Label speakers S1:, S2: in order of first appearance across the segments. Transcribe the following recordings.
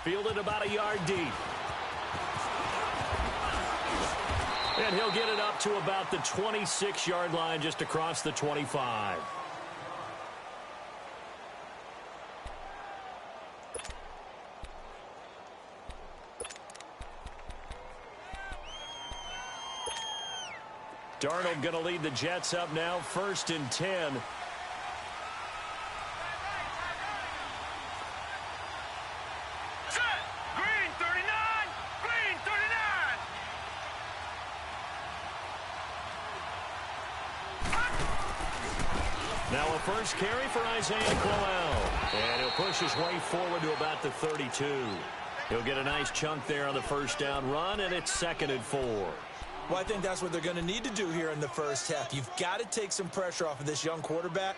S1: Fielded about a yard deep. And he'll get it up to about the 26-yard line, just across the 25. Darnold going to lead the Jets up now, 1st and 10. Now a first carry for Isaiah Crowell. And he'll push his way forward to about the 32. He'll get a nice chunk there on the first down run, and it's 2nd and 4.
S2: Well, I think that's what they're going to need to do here in the first half. You've got to take some pressure off of this young quarterback,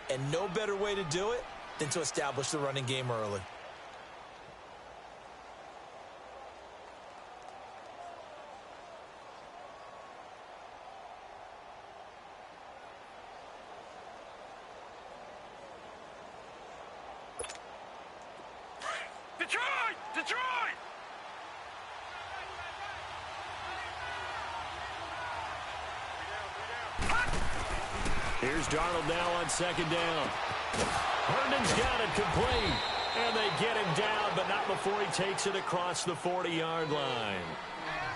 S2: and no better way to do it than to establish the running game early.
S3: Detroit!
S1: Here's Darnold now on 2nd down. Herndon's got it complete. And they get him down, but not before he takes it across the 40-yard line.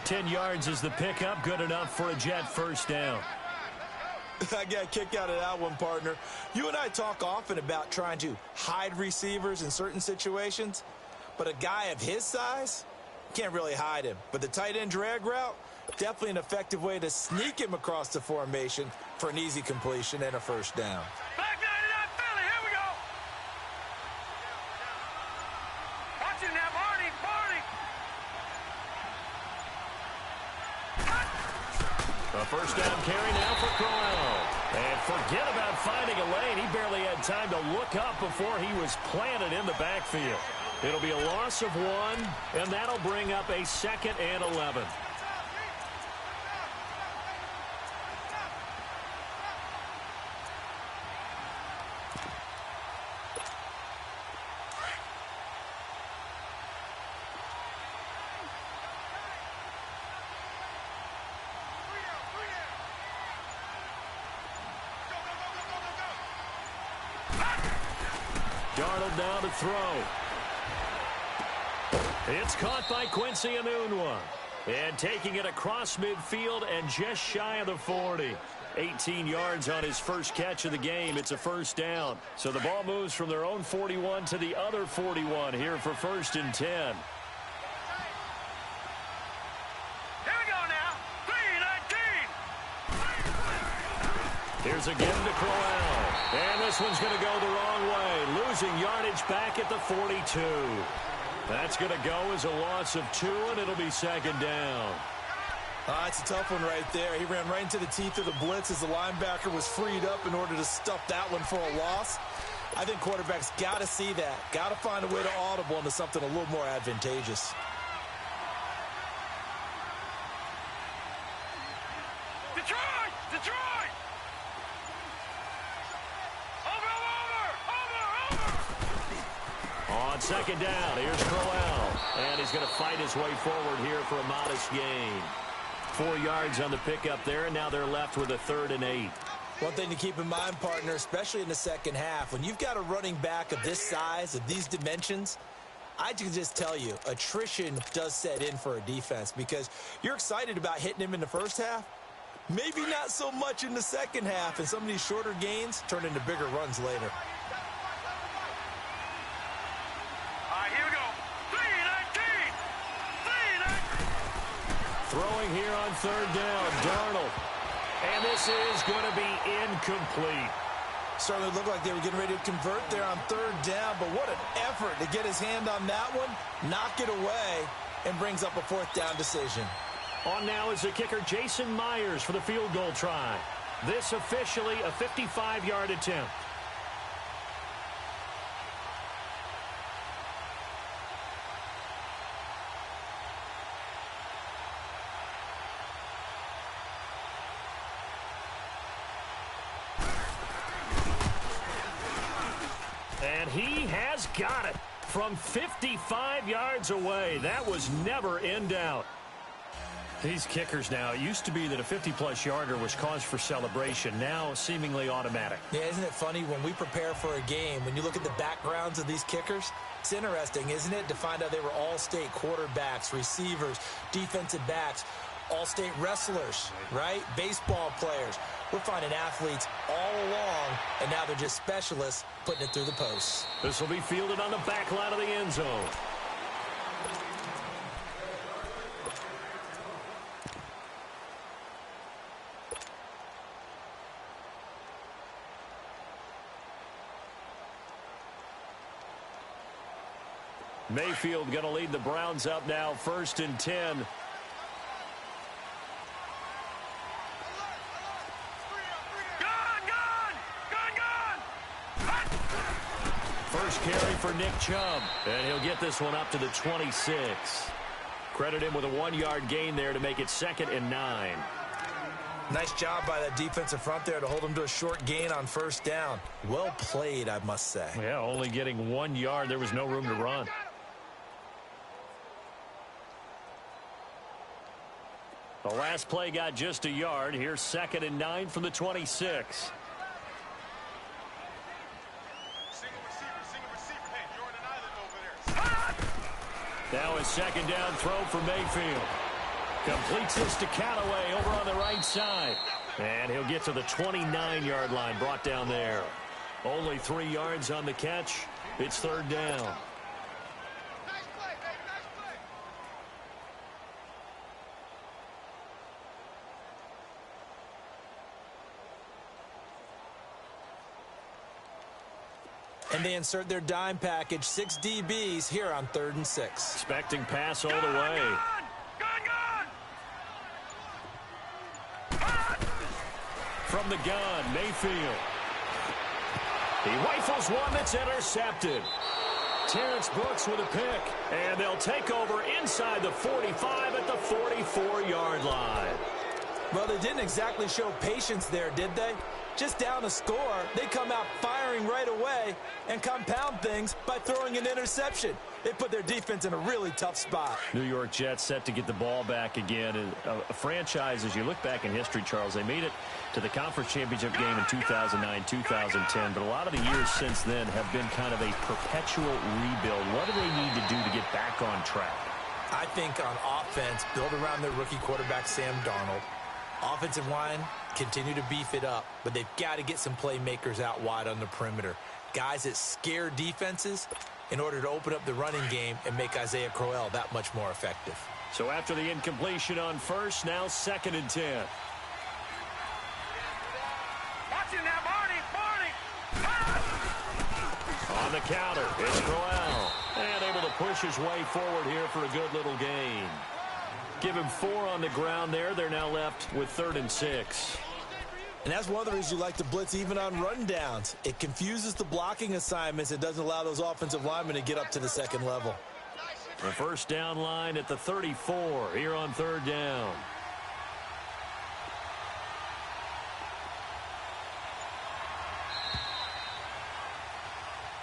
S1: 10 yards is the pickup. Good enough for a Jet first down.
S2: I got a kick out of that one, partner. You and I talk often about trying to hide receivers in certain situations. But a guy of his size, can't really hide him. But the tight end drag route, definitely an effective way to sneak him across the formation for an easy completion and a first down.
S3: Back 99 Philly, here we go. Watch him now, Barney.
S1: A first down carry now for Crowell. And forget about finding a lane. He barely had time to look up before he was planted in the backfield. It'll be a loss of 1, and that'll bring up a 2nd and 11. Darnold down to throw. It's caught by Quincy Enunwa. And taking it across midfield and just shy of the 40. 18 yards on his first catch of the game. It's a first down. So the ball moves from their own 41 to the other 41 here for 1st and 10.
S3: Here we go now. 3-19.
S1: Here's again to Crowell. And this one's going to go the wrong way. Losing yardage back at the 42. That's going to go as a loss of 2, and it'll be 2nd down.
S2: It's a tough one right there. He ran right into the teeth of the blitz as the linebacker was freed up in order to stuff that one for a loss. I think quarterbacks got to see that. Got to find a way to audible into something a little more advantageous.
S3: Detroit! Detroit!
S1: On 2nd down, here's Crowell. And he's going to fight his way forward here for a modest gain. 4 yards on the pickup there, and now they're left with a 3rd and 8.
S2: One thing to keep in mind, partner, especially in the second half, when you've got a running back of this size, of these dimensions, I can just tell you, attrition does set in for a defense because you're excited about hitting him in the first half. Maybe not so much in the second half, and some of these shorter gains turn into bigger runs later.
S1: Throwing here on 3rd down, Darnold. And this is going to be incomplete.
S2: Certainly looked like they were getting ready to convert there on 3rd down, but what an effort to get his hand on that one, knock it away, and brings up a 4th down decision.
S1: On now is the kicker Jason Myers for the field goal try. This officially a 55-yard attempt. And he has got it. From 55 yards away, that was never in doubt. These kickers now, it used to be that a 50-plus yarder was cause for celebration. Now, seemingly automatic.
S2: Yeah, isn't it funny when we prepare for a game, when you look at the backgrounds of these kickers, it's interesting, isn't it, to find out they were all-state quarterbacks, receivers, defensive backs, all-state wrestlers, right? Baseball players. We're finding athletes all along, and now they're just specialists putting it through the posts.
S1: This will be fielded on the back line of the end zone. Mayfield going to lead the Browns up now, 1st and 10. First carry for Nick Chubb, and he'll get this one up to the 26. Credit him with a 1-yard gain there to make it 2nd and 9.
S2: Nice job by that defensive front there to hold him to a short gain on 1st down. Well played, I must say.
S1: Yeah, only getting 1 yard. There was no room to run. The last play got just a yard. Here's 2nd and 9 from the 26. Now a 2nd down throw for Mayfield. Completes this to Callaway over on the right side. And he'll get to the 29-yard line, brought down there. Only 3 yards on the catch. It's 3rd down.
S2: And they insert their dime package, 6 DBs here on 3rd and 6.
S1: Expecting pass all the way. From the gun, Mayfield. He rifles one that's intercepted. Terrence Brooks with a pick. And they'll take over inside the 45 at the 44-yard line.
S2: Well, they didn't exactly show patience there, did they? Just down a score, they come out firing right away and compound things by throwing an interception. They put their defense in a really tough spot.
S1: New York Jets set to get the ball back again. A franchise, as you look back in history, Charles, they made it to the conference championship game in 2009, 2010, but a lot of the years since then have been kind of a perpetual rebuild. What do they need to do to get back on track?
S2: I think on offense, build around their rookie quarterback, Sam Darnold. Offensive line, continue to beef it up, but they've got to get some playmakers out wide on the perimeter. Guys that scare defenses in order to open up the running game and make Isaiah Crowell that much more effective.
S1: So after the incompletion on 1st, now 2nd and 10.
S3: Watch it now, Barney!
S1: On the counter, it's Crowell. And able to push his way forward here for a good little gain. Give him 4 on the ground there. They're now left with 3rd and 6.
S2: And that's one of the reasons you like to blitz even on rundowns. It confuses the blocking assignments. It doesn't allow those offensive linemen to get up to the 2nd level.
S1: The 1st down line at the 34 here on 3rd down.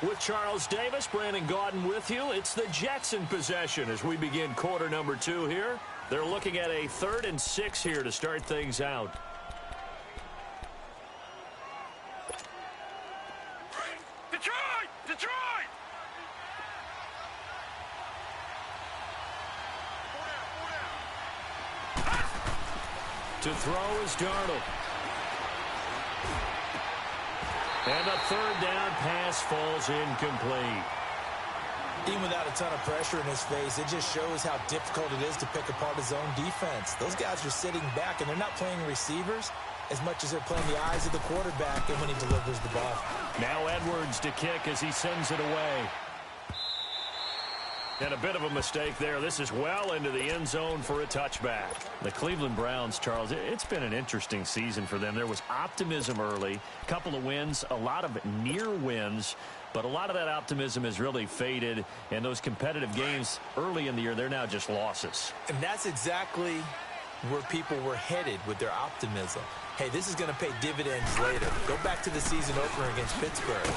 S1: With Charles Davis, Brandon Gaudin with you. It's the Jets in possession as we begin quarter number 2 here. They're looking at a 3rd and 6 here to start things out.
S3: Detroit! Detroit!
S1: To throw is Darnold. And a 3rd down pass falls incomplete.
S2: Even without a ton of pressure in his face, it just shows how difficult it is to pick apart his own defense. Those guys are sitting back, and they're not playing receivers as much as they're playing the eyes of the quarterback and when he delivers the ball.
S1: Now Edwards to kick as he sends it away. And a bit of a mistake there. This is well into the end zone for a touchback. The Cleveland Browns, Charles, it's been an interesting season for them. There was optimism early, a couple of wins, a lot of near wins, but a lot of that optimism has really faded, and those competitive games early in the year, they're now just losses.
S2: And that's exactly where people were headed with their optimism. Hey, this is going to pay dividends later. Go back to the season opener against Pittsburgh.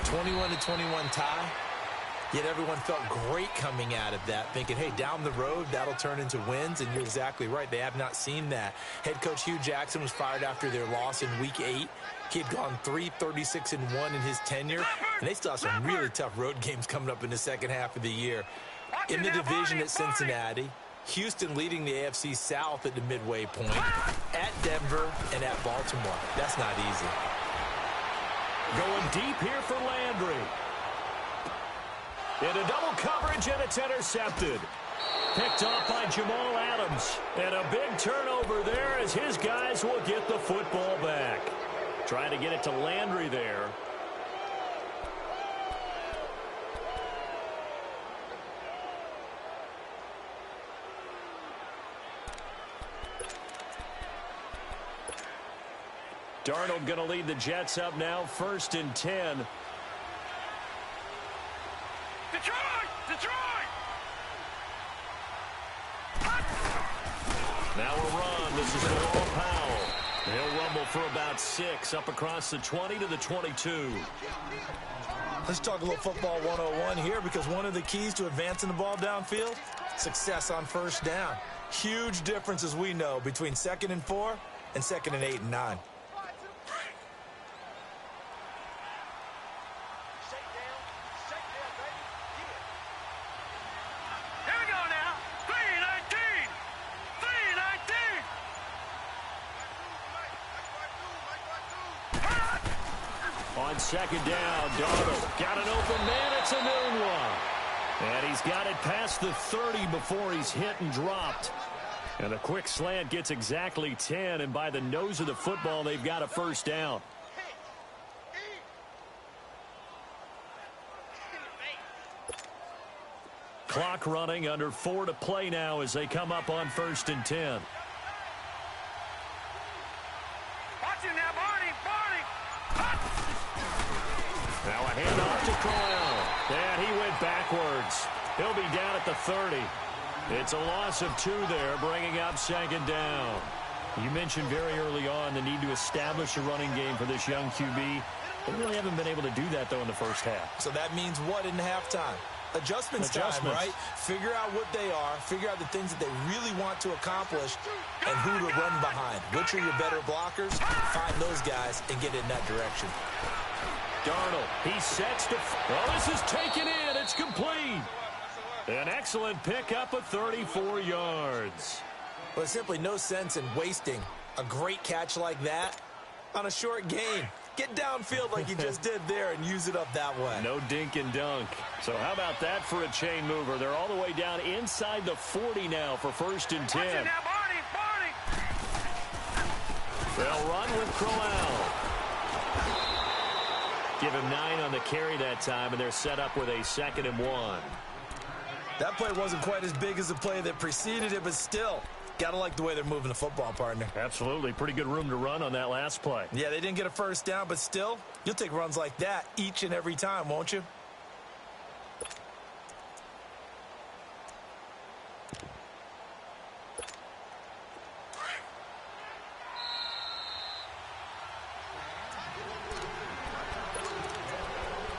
S2: 21-21 tie. Yet everyone felt great coming out of that, thinking, hey, down the road, that'll turn into wins, and you're exactly right. They have not seen that. Head coach Hugh Jackson was fired after their loss in Week 8. He had gone 3-36-1 in his tenure, and they still have some really tough road games coming up in the second half of the year. In the division at Cincinnati, Houston leading the AFC South at the midway point, at Denver, and at Baltimore. That's not easy.
S1: Going deep here for Landry. Into double coverage, and it's intercepted. Picked off by Jamal Adams. And a big turnover there as his guys will get the football back. Trying to get it to Landry there. Darnold going to lead the Jets up now, 1st and 10.
S3: Detroit! Detroit!
S1: Now a run. This is Bilal Powell. He'll rumble for about 6 up across the 20 to the 22.
S2: Let's talk a little football 101 here, because one of the keys to advancing the ball downfield, success on first down. Huge difference, as we know, between 2nd and 4 and 2nd and 8 and 9.
S1: On 2nd down, Darnold got an open man. It's a noon one. And he's got it past the 30 before he's hit and dropped. And a quick slant gets exactly 10, and by the nose of the football, they've got a first down. Clock running, under 4 to play now as they come up on 1st and 10. Now a handoff to Corral. And he went backwards. He'll be down at the 30. It's a loss of 2 there, bringing up 2nd down. You mentioned very early on the need to establish a running game for this young QB. They really haven't been able to do that, though, in the first half.
S2: So that means what in halftime? Adjustments time, right? Figure out what they are, figure out the things that they really want to accomplish, and who to run behind. Which are your better blockers? Find those guys and get in that direction.
S1: Darnold, he sets to... Oh, this is taken in. It's complete. An excellent pickup of 34 yards.
S2: Well, there's simply no sense in wasting a great catch like that on a short gain. Get downfield like you just did there and use it up that way.
S1: No dink and dunk. So how about that for a chain mover? They're all the way down inside the 40 now for 1st and 10. They'll run with Crowell. Give him 9 on the carry that time, and they're set up with a 2nd and 1.
S2: That play wasn't quite as big as the play that preceded it, but still, got to like the way they're moving the football, partner.
S1: Absolutely. Pretty good room to run on that last play.
S2: Yeah, they didn't get a first down, but still, you'll take runs like that each and every time, won't you?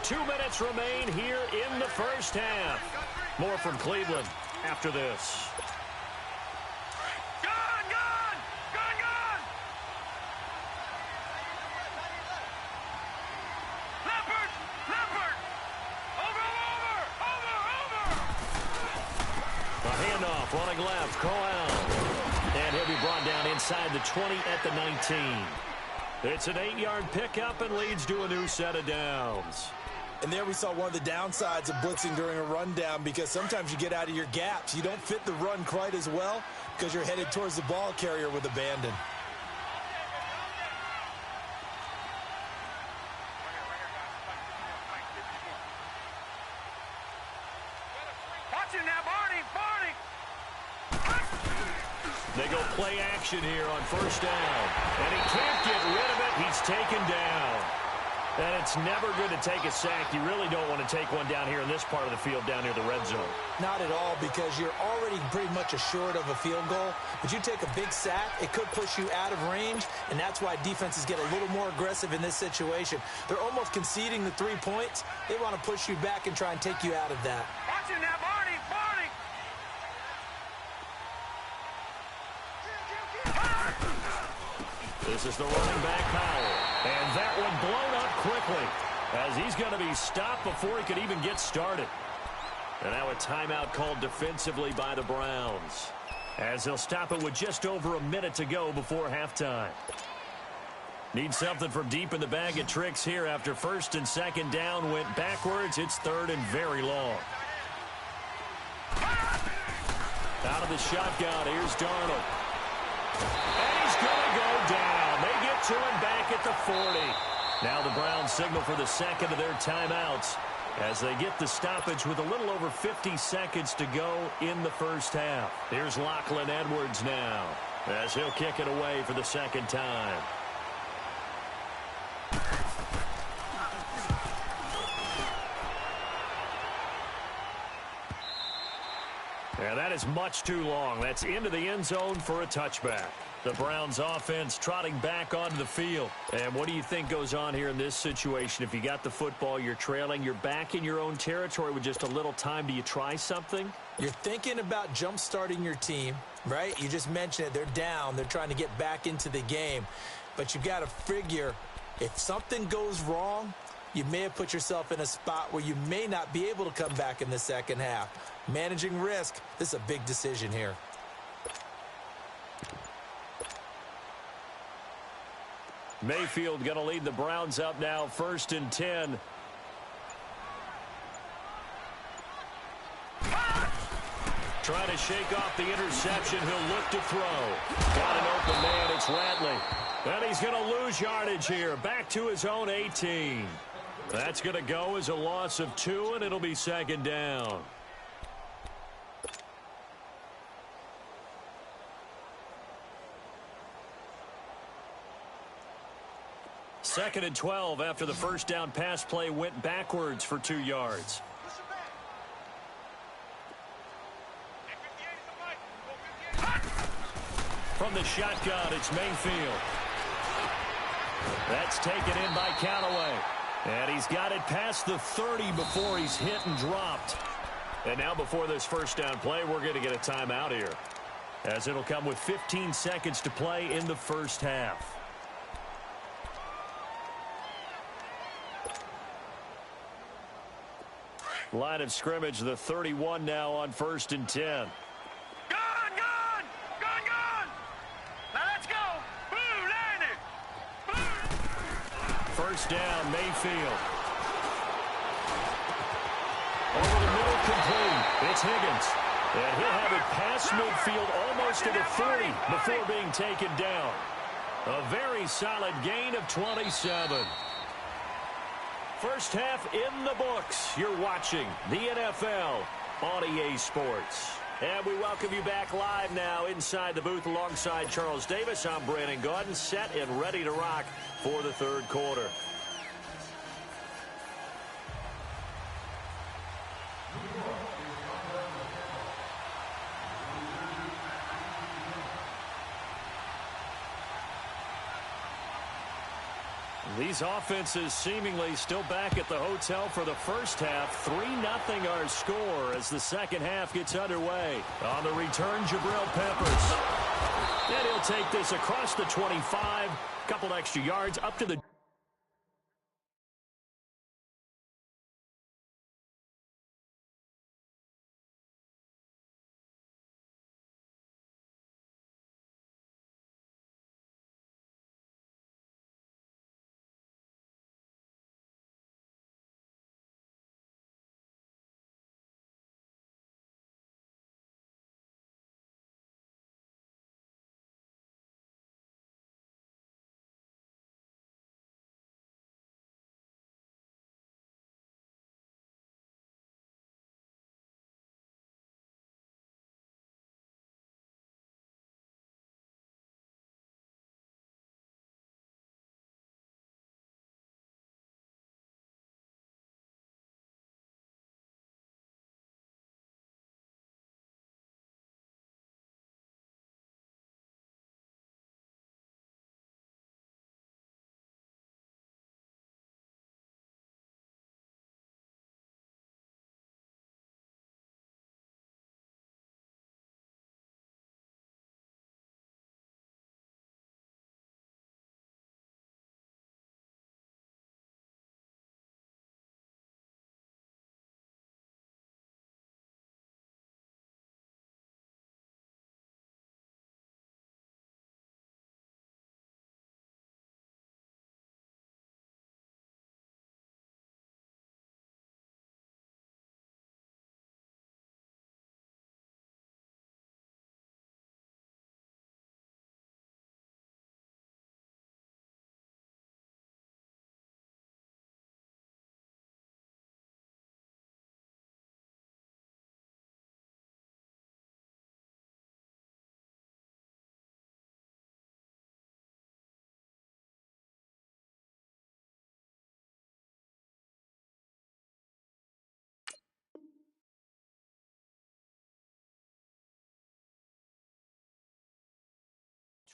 S1: Two minutes remain here in the first half. More from Cleveland after this. Running left, Corral. And he'll be brought down inside the 20 at the 19. It's an 8-yard pickup and leads to a new set of downs.
S2: And there we saw one of the downsides of blitzing during a rundown, because sometimes you get out of your gaps. You don't fit the run quite as well because you're headed towards the ball carrier with abandon.
S1: They go play action here on first down. And he can't get rid of it. He's taken down. And it's never good to take a sack. You really don't want to take one down here in this part of the field down near the red zone.
S2: Not at all, because you're already pretty much assured of a field goal. But you take a big sack, it could push you out of range, and that's why defenses get a little more aggressive in this situation. They're almost conceding the 3 points. They want to push you back and try and take you out of that.
S3: Watch it now, Barney! Barney!
S1: This is the running back, Powell. And that one blown up quickly as he's going to be stopped before he could even get started. And now a timeout called defensively by the Browns, as they'll stop it with just over a minute to go before halftime. Need something from deep in the bag of tricks here after first and second down went backwards. It's third and very long. Out of the shotgun, here's Darnold. And he's going to go down. They get to him back at the 40. Now the Browns signal for the second of their timeouts as they get the stoppage with a little over 50 seconds to go in the first half. Here's Lachlan Edwards now as he'll kick it away for the second time. And that is much too long. That's into the end zone for a touchback. The Browns offense trotting back onto the field. And what do you think goes on here in this situation? If you got the football, you're trailing, you're back in your own territory with just a little time. Do you try something?
S2: You're thinking about jump-starting your team, right? You just mentioned it. They're down. They're trying to get back into the game. But you've got to figure, if something goes wrong, you may have put yourself in a spot where you may not be able to come back in the second half. Managing risk, this is a big decision here.
S1: Mayfield going to lead the Browns up now, 1st and 10. Trying to shake off the interception. He'll look to throw. Got an open man. It's Ratley. And he's going to lose yardage here. Back to his own 18. That's going to go as a loss of 2, and it'll be second down. Second and 12 after the first down pass play went backwards for 2 yards. From the shotgun, it's Mayfield. That's taken in by Callaway. And he's got it past the 30 before he's hit and dropped. And now before this first down play, we're going to get a timeout here, as it'll come with 15 seconds to play in the first half. Line of scrimmage, the 31 now on 1st and 10.
S3: Gone! Gone! Gone! Gone! Now let's go! Boo! Landed! Boo!
S1: First down, Mayfield. Over the middle, complete. It's Higgins. And he'll have it past midfield almost to the 30 before being taken down. A very solid gain of 27. First half in the books. You're watching the NFL on EA Sports. And we welcome you back live now inside the booth alongside Charles Davis. I'm Brandon Gaudin, set and ready to rock for the third quarter. These offenses seemingly still back at the hotel for the first half. 3-0 our score as the second half gets underway. On the return, Jabril Peppers. And he'll take this across the 25. Couple extra yards up to the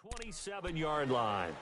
S1: 27-yard line.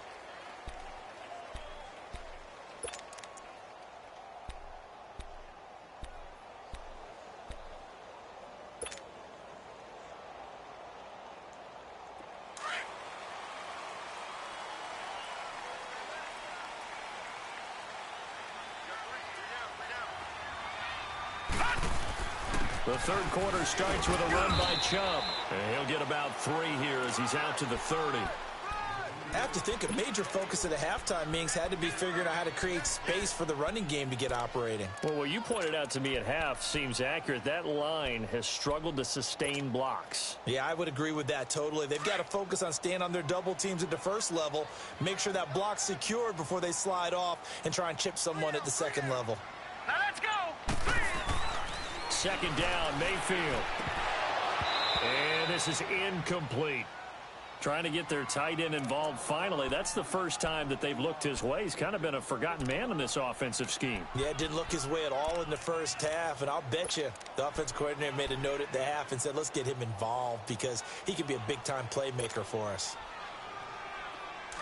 S1: The third quarter starts with a run by Chubb. And he'll get about 3 here as he's out to the 30.
S2: I have to think a major focus of the halftime meetings had to be figuring out how to create space for the running game to get operating.
S1: Well, what you pointed out to me at half seems accurate. That line has struggled to sustain blocks.
S2: Yeah, I would agree with that totally. They've got to focus on staying on their double teams at the first level, make sure that block's secured before they slide off and try and chip someone at the second level.
S3: Now let's go.
S1: Second down, Mayfield. And this is incomplete. Trying to get their tight end involved finally. That's the first time that they've looked his way. He's kind of been a forgotten man in this offensive scheme.
S2: Yeah, it didn't look his way at all in the first half, and I'll bet you the offensive coordinator made a note at the half and said, let's get him involved because he could be a big-time playmaker for us.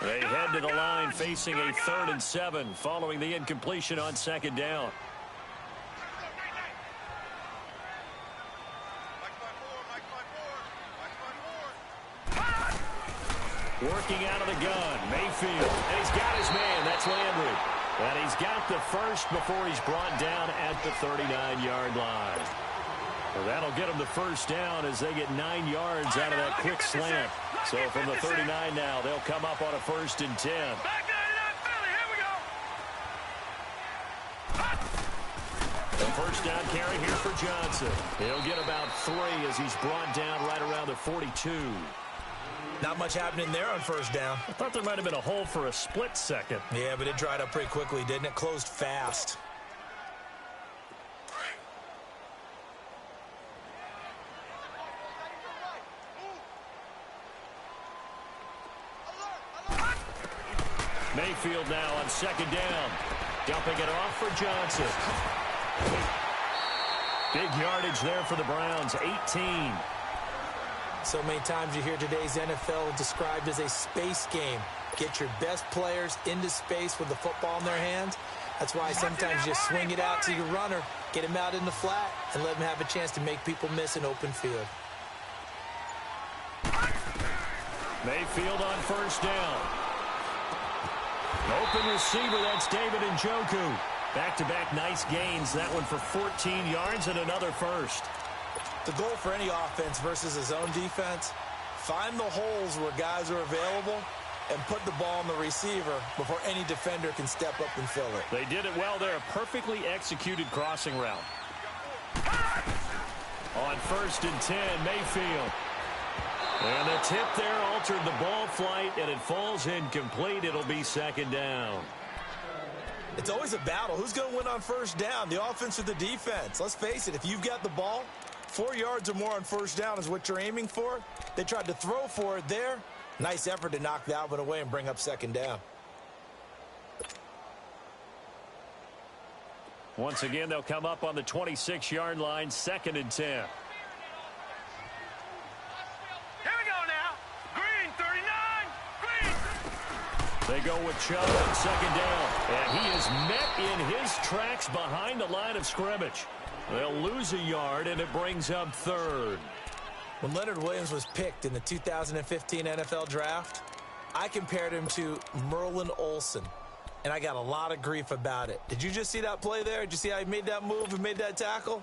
S1: They head to the line facing a 3rd and 7 following the incompletion on second down. Working out of the gun, Mayfield. And he's got his man. That's Landry. And he's got the first before he's brought down at the 39-yard line. Well, that'll get him the first down as they get 9 yards out of that quick slant. So from the 39 now, they'll come up on a 1st and 10.
S3: Back 99 Philly. Here we go.
S1: The first down carry here for Johnson. He'll get about 3 as he's brought down right around the 42.
S2: Not much happening there on first down.
S1: I thought there might have been a hole for a split second.
S2: Yeah, but it dried up pretty quickly, didn't it? Closed fast.
S1: Mayfield now on second down. Dumping it off for Johnson. Big yardage there for the Browns, 18.
S2: So many times you hear today's NFL described as a space game. Get your best players into space with the football in their hands. That's why sometimes you swing it out to your runner, get him out in the flat, and let him have a chance to make people miss an open field.
S1: Mayfield on first down. Open receiver, that's David Njoku. Back-to-back nice gains. That one for 14 yards and another first.
S2: The goal for any offense versus a zone defense, find the holes where guys are available and put the ball on the receiver before any defender can step up and fill it.
S1: They did it well there. A perfectly executed crossing route. On 1st and 10, Mayfield. And the tip there altered the ball flight, and it falls incomplete. It'll be second down.
S2: It's always a battle. Who's going to win on first down, the offense or the defense? Let's face it, if you've got the ball, 4 yards or more on first down is what you're aiming for. They tried to throw for it there. Nice effort to knock that one away and bring up second down.
S1: Once again, they'll come up on the 26-yard line, 2nd and 10.
S3: Here we go now. Green, 39. Green.
S1: They go with Chubb on second down. And he is met in his tracks behind the line of scrimmage. They'll lose a yard, and it brings up 3rd.
S2: When Leonard Williams was picked in the 2015 NFL Draft, I compared him to Merlin Olsen, and I got a lot of grief about it. Did you just see that play there? Did you see how he made that move and made that tackle?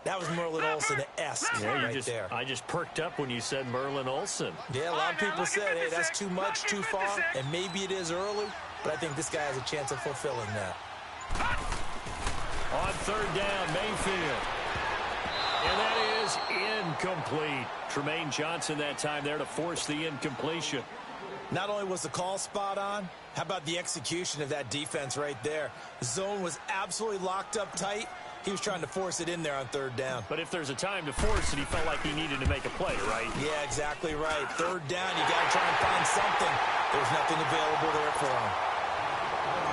S2: That was Merlin Olsen-esque there.
S1: I just perked up when you said Merlin Olsen.
S2: Yeah, a lot of people said, hey, that's too much, too far, and maybe it is early, but I think this guy has a chance of fulfilling that.
S1: On 3rd down, Mayfield. And that is incomplete. Tremaine Johnson that time there to force the incompletion.
S2: Not only was the call spot on, how about the execution of that defense right there? The zone was absolutely locked up tight. He was trying to force it in there on 3rd down.
S1: But if there's a time to force it, he felt like he needed to make a play, right?
S2: Yeah, exactly right. 3rd down, you got to try and find something. There's nothing available there for him.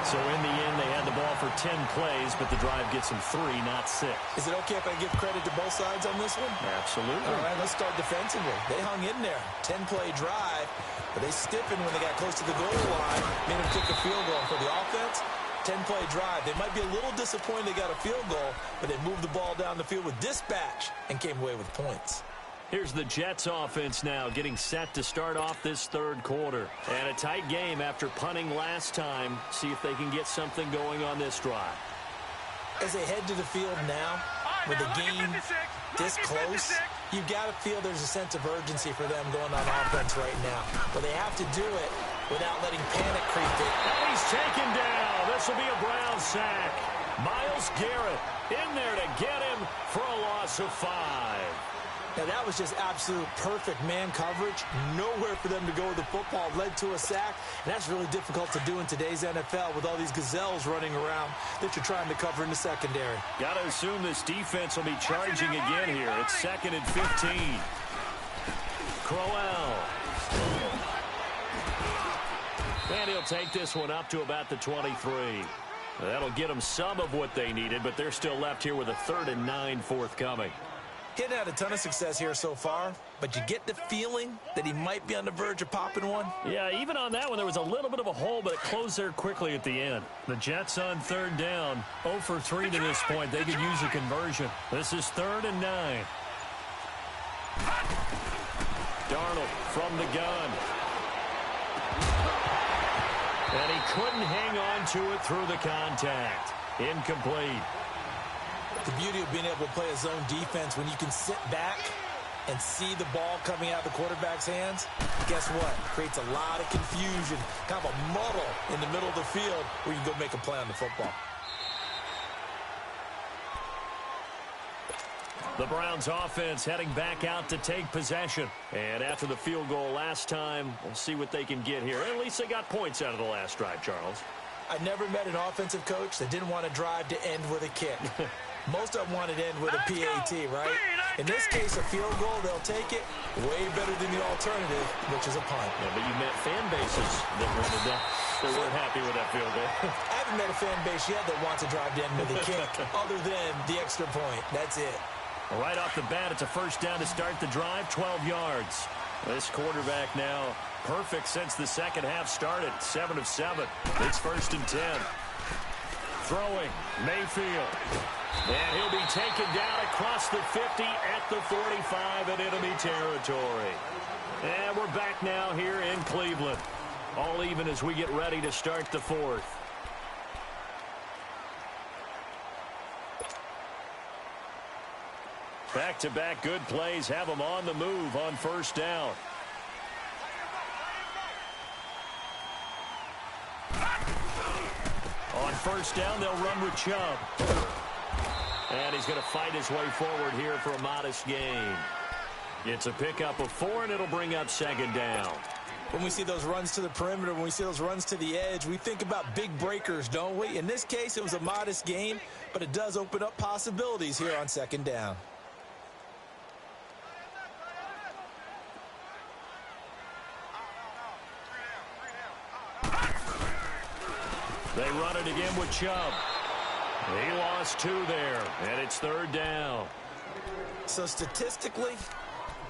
S1: So in the end, they had the ball for 10 plays, but the drive gets them 3, not 6.
S2: Is it okay if I give credit to both sides on this one?
S1: Absolutely.
S2: All right, let's start defensively. They hung in there. 10-play drive, but they stiffened when they got close to the goal line, made them kick a field goal. For the offense, 10-play drive. They might be a little disappointed they got a field goal, but they moved the ball down the field with dispatch and came away with points.
S1: Here's the Jets offense now getting set to start off this third quarter. And a tight game after punting last time. See if they can get something going on this drive.
S2: As they head to the field now, with the game this close, you've got to feel there's a sense of urgency for them going on offense right now. But they have to do it without letting panic creep in.
S1: And he's taken down. This will be a Brown sack. Myles Garrett in there to get him for a loss of 5.
S2: Now, that was just absolute perfect man coverage. Nowhere for them to go with the football. Led to a sack. And that's really difficult to do in today's NFL with all these gazelles running around that you're trying to cover in the secondary.
S1: Got to assume this defense will be charging again here. It's 2nd and 15. Crowell. And he'll take this one up to about the 23. That'll get them some of what they needed, but they're still left here with a 3rd and 9 forthcoming.
S2: Getting had a ton of success here so far, but you get the feeling that he might be on the verge of popping one.
S1: Yeah, even on that one, there was a little bit of a hole, but it closed there quickly at the end. The Jets on 3rd down, 0 for 3 to this point. They could use a conversion. This is 3rd and 9. Darnold from the gun. And he couldn't hang on to it through the contact. Incomplete.
S2: The beauty of being able to play a zone defense when you can sit back and see the ball coming out of the quarterback's hands, guess what? Creates a lot of confusion, kind of a muddle in the middle of the field where you can go make a play on the football.
S1: The Browns offense heading back out to take possession. And after the field goal last time, we'll see what they can get here. At least they got points out of the last drive, Charles.
S2: I never met an offensive coach that didn't want to drive to end with a kick. Most of them wanted to end with a PAT, right? In this case, a field goal, they'll take it way better than the alternative, which is a punt.
S1: Yeah, but you met fan bases that wanted that. They weren't happy with that field goal.
S2: I haven't met a fan base yet that wants to drive to end with a kick other than the extra point. That's it.
S1: Right off the bat, it's a 1st down to start the drive, 12 yards. This quarterback now perfect since the second half started, 7 of 7. It's 1st and 10. Throwing, Mayfield. And he'll be taken down across the 50 at the 45 in enemy territory. And we're back now here in Cleveland. All even as we get ready to start the 4th. Back-to-back good plays have them on the move on 1st down. On 1st down, they'll run with Chubb. And he's going to fight his way forward here for a modest gain. It's a pickup of 4, and it'll bring up 2nd down.
S2: When we see those runs to the perimeter, when we see those runs to the edge, we think about big breakers, don't we? In this case, it was a modest gain, but it does open up possibilities here on 2nd down.
S1: They run it again with Chubb. He lost 2 there, and it's 3rd down.
S2: So statistically,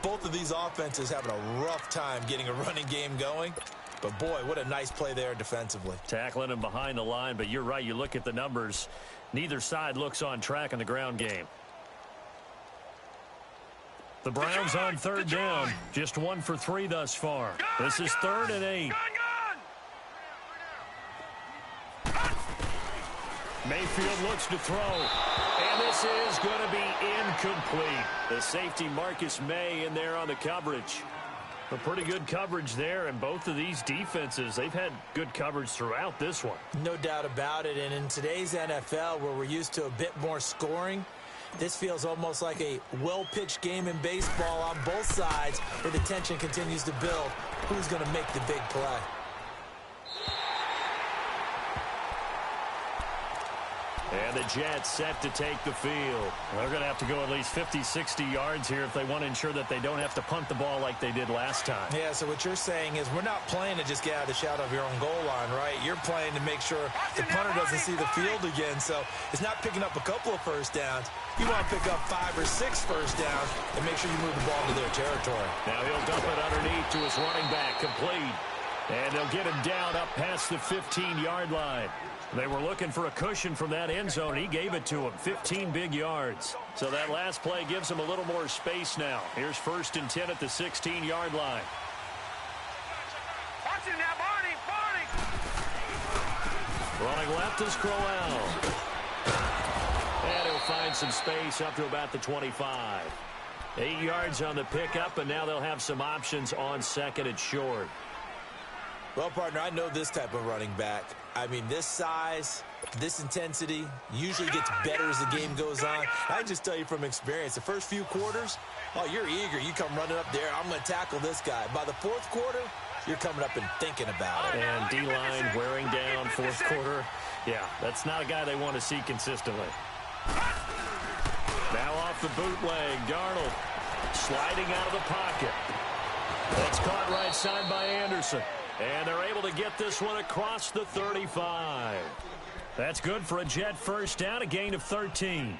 S2: both of these offenses having a rough time getting a running game going. But, boy, what a nice play there defensively.
S1: Tackling him behind the line, but you're right. You look at the numbers. Neither side looks on track in the ground game. The Browns on 3rd down. Just 1 for 3 thus far. This is 3rd and 8. Mayfield looks to throw. And this is going to be incomplete. The safety Marcus May in there on the coverage. A pretty good coverage there, and both of these defenses, they've had good coverage throughout this one.
S2: No doubt about it, and in today's NFL, where we're used to a bit more scoring, this feels almost like a well-pitched game in baseball on both sides, where the tension continues to build. Who's going to make the big play?
S1: And the Jets set to take the field.
S4: They're going to have to go at least 50, 60 yards here if they want to ensure that they don't have to punt the ball like they did last time.
S2: Yeah, so what you're saying is we're not playing to just get out of the shadow of your own goal line, right? You're playing to make sure the punter doesn't see the field again. So it's not picking up a couple of first downs. You want to pick up 5 or 6 first downs and make sure you move the ball to their territory.
S1: Now he'll dump it underneath to his running back, complete. And they'll get him down up past the 15-yard line. They were looking for a cushion from that end zone. He gave it to him, 15 big yards. So that last play gives him a little more space now. Here's 1st and 10 at the 16-yard line.
S3: Watch him now, Barney!
S1: Running left is Crowell. And he'll find some space up to about the 25. 8 yards on the pickup, and now they'll have some options on 2nd and short.
S2: Well, partner, I know this type of running back. I mean, this size, this intensity usually gets better as the game goes on. I just tell you from experience, the first few quarters, oh, you're eager. You come running up there, I'm going to tackle this guy. By the 4th quarter, you're coming up and thinking about it.
S1: And D-line wearing down 4th quarter. Yeah, that's not a guy they want to see consistently. Now off the bootleg, Darnold sliding out of the pocket. That's caught right side by Anderson. And they're able to get this one across the 35. That's good for a Jet first down, a gain of 13.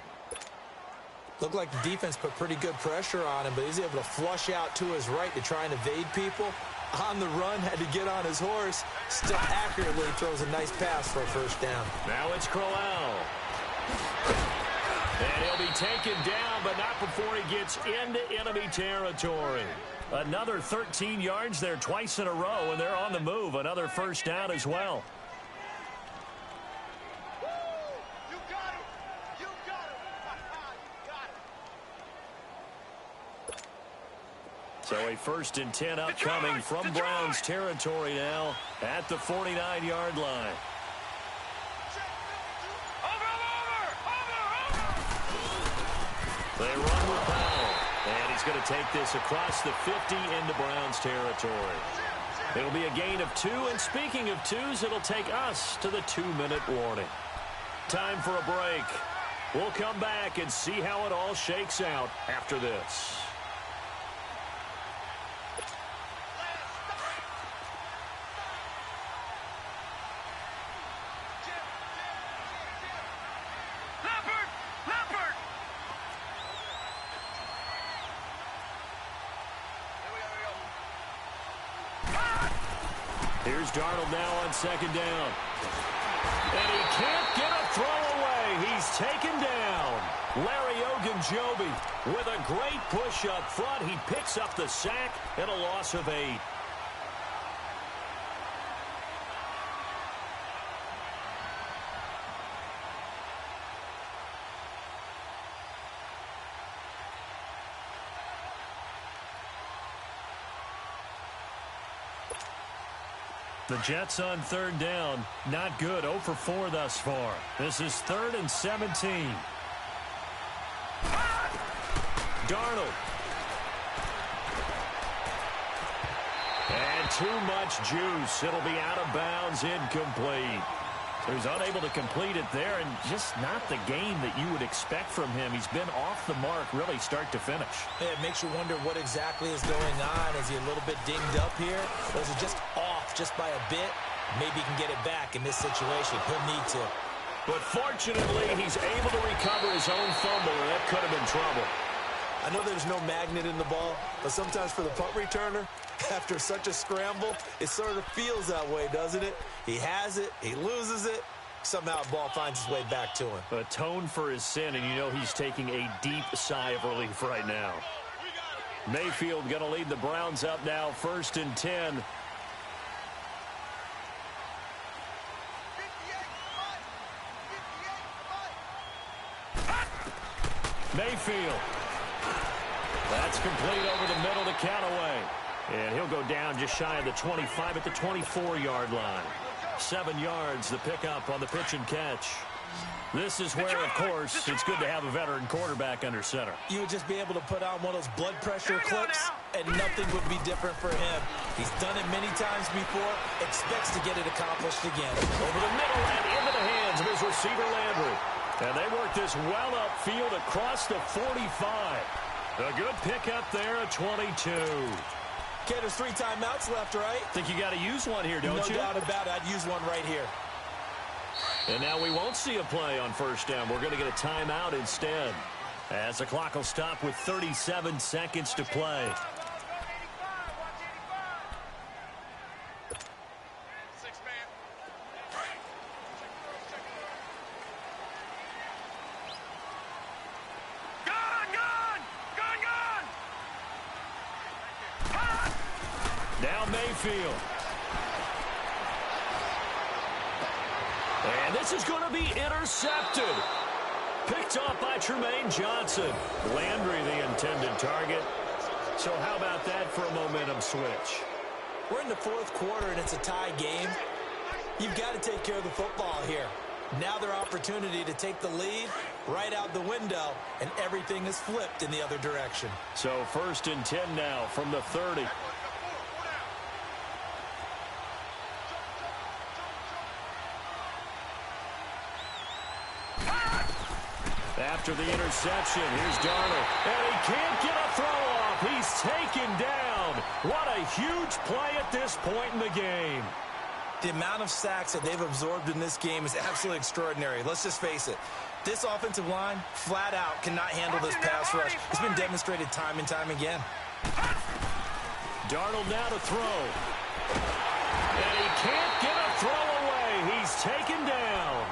S2: Looked like the defense put pretty good pressure on him, but he's able to flush out to his right to try and evade people. On the run, had to get on his horse. Still accurately throws a nice pass for a first down.
S1: Now it's Crowell. And he'll be taken down, but not before he gets into enemy territory. Another 13 yards there twice in a row, and they're on the move. Another first down as well.
S3: You got him! You got him! You got him!
S1: So a 1st and 10 upcoming from Browns territory now at the 49-yard line. They run with Powell. And he's going to take this across the 50 into Browns territory. It'll be a gain of 2. And speaking of 2s, it'll take us to the 2-minute warning. Time for a break. We'll come back and see how it all shakes out after this. Here's Darnold now on 2nd down. And he can't get a throw away. He's taken down. Larry Ogunjobi with a great push up front. He picks up the sack and a loss of 8.
S4: The Jets on 3rd down, not good, 0 for 4 thus far. This is 3rd and 17.
S1: Darnold. And too much juice. It'll be out of bounds, incomplete. So he's unable to complete it there, and just not the game that you would expect from him. He's been off the mark really start to finish.
S2: Yeah, it makes you wonder what exactly is going on. Is he a little bit dinged up here? Or is it just off just by a bit? Maybe he can get it back in this situation. He'll need to.
S1: But fortunately, he's able to recover his own fumble, and that could have been trouble.
S2: I know there's no magnet in the ball, but sometimes for the punt returner, after such a scramble, it sort of feels that way, doesn't it? He has it, he loses it, somehow the ball finds its way back to him.
S1: Atone for his sin, and you know he's taking a deep sigh of relief right now. Mayfield going to lead the Browns up now, 1st and 10. Mayfield. That's complete over the middle to Callaway. And he'll go down just shy of the 25 at the 24-yard line. 7 yards, the pickup on the pitch and catch. This is where, of course, it's good to have a veteran quarterback under center.
S2: You would just be able to put on one of those blood pressure clips, and nothing would be different for him. He's done it many times before, expects to get it accomplished again.
S1: Over the middle and into the hands of his receiver, Landry. And they work this well upfield across the 45. A good pickup there at 22.
S2: Okay, there's 3 timeouts left, right?
S1: Think you got to use one here, don't you?
S2: No doubt about it. I'd use one right here.
S1: And now we won't see a play on first down. We're going to get a timeout instead, as the clock will stop with 37 seconds to play. Now Mayfield. And this is going to be intercepted. Picked off by Tremaine Johnson. Landry the intended target. So how about that for a momentum switch?
S2: We're in the 4th quarter and it's a tie game. You've got to take care of the football here. Now their opportunity to take the lead right out the window, and everything is flipped in the other direction.
S1: So 1st and 10 now from the 30. After the interception, here's Darnold. And he can't get a throw off. He's taken down. What a huge play at this point in the game.
S2: The amount of sacks that they've absorbed in this game is absolutely extraordinary. Let's just face it. This offensive line, flat out, cannot handle this pass rush. It's been demonstrated time and time again.
S1: Darnold now to throw. And he can't get a throw away. He's taken down.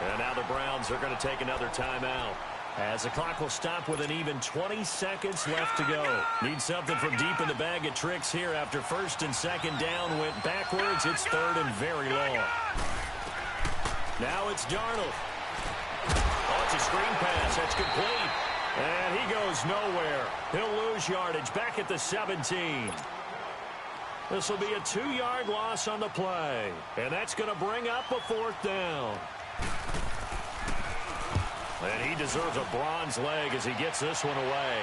S1: And now the Browns are going to take another timeout, as the clock will stop with an even 20 seconds left to go. Need something from deep in the bag of tricks here after 1st and 2nd down went backwards. It's 3rd and very long. Now it's Darnold. Oh, it's a screen pass. That's complete. And he goes nowhere. He'll lose yardage back at the 17. This will be a 2-yard loss on the play. And that's going to bring up a 4th down. And he deserves a bronze leg as he gets this one away.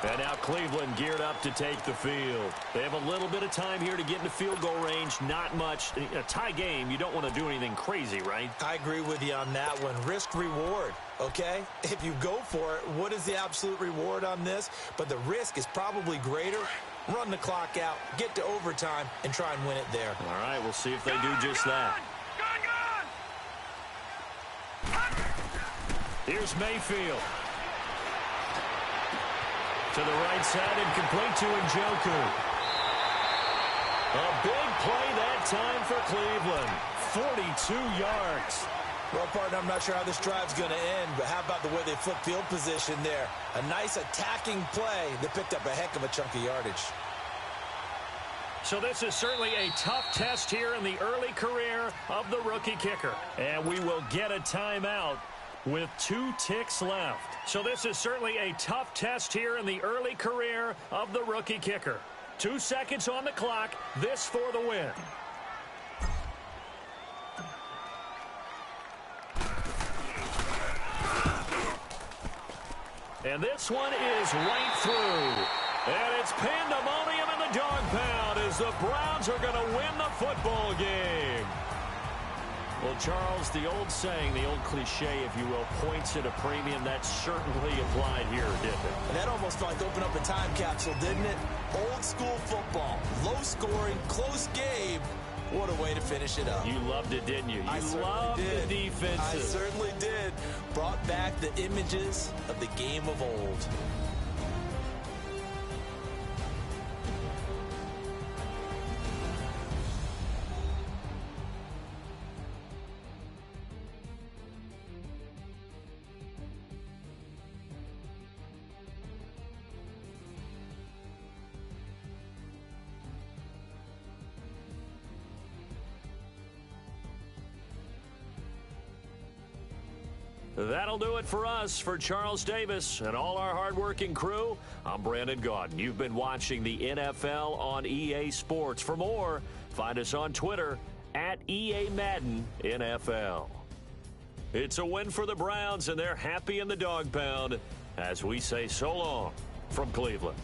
S1: And now Cleveland geared up to take the field. They have a little bit of time here to get into field goal range. Not much. A tie game, you don't want to do anything crazy, right?
S2: I agree with you on that one. Risk reward, okay? If you go for it, what is the absolute reward on this? But the risk is probably greater. Run the clock out, get to overtime, and try and win it there.
S1: All right, we'll see if they do just that. Here's Mayfield. To the right side and complete to Njoku. A big play that time for Cleveland. 42 yards.
S2: Well, partner, I'm not sure how this drive's going to end, but how about the way they flip field position there? A nice attacking play that picked up a heck of a chunk of yardage.
S1: So this is certainly a tough test here in the early career of the rookie kicker. And we will get a timeout with 2 ticks left. So this is certainly a tough test here in the early career of the rookie kicker. 2 seconds on the clock. This for the win. And this one is right through. And it's pandemonium in the dog pound as the Browns are going to win the football game. Well, Charles, the old saying, the old cliche, if you will, points at a premium, that certainly applied here, didn't it?
S2: And that almost felt like opened up a time capsule, didn't it? Old school football, low scoring, close game. What a way to finish it up.
S1: You loved it, didn't you? You loved the defenses.
S2: I certainly did. Brought back the images of the game of old.
S1: That'll do it for us. For Charles Davis and all our hardworking crew, I'm Brandon Gaudin. You've been watching the NFL on EA Sports. For more, find us on Twitter at EA Madden NFL. It's a win for the Browns, and they're happy in the dog pound as we say so long from Cleveland.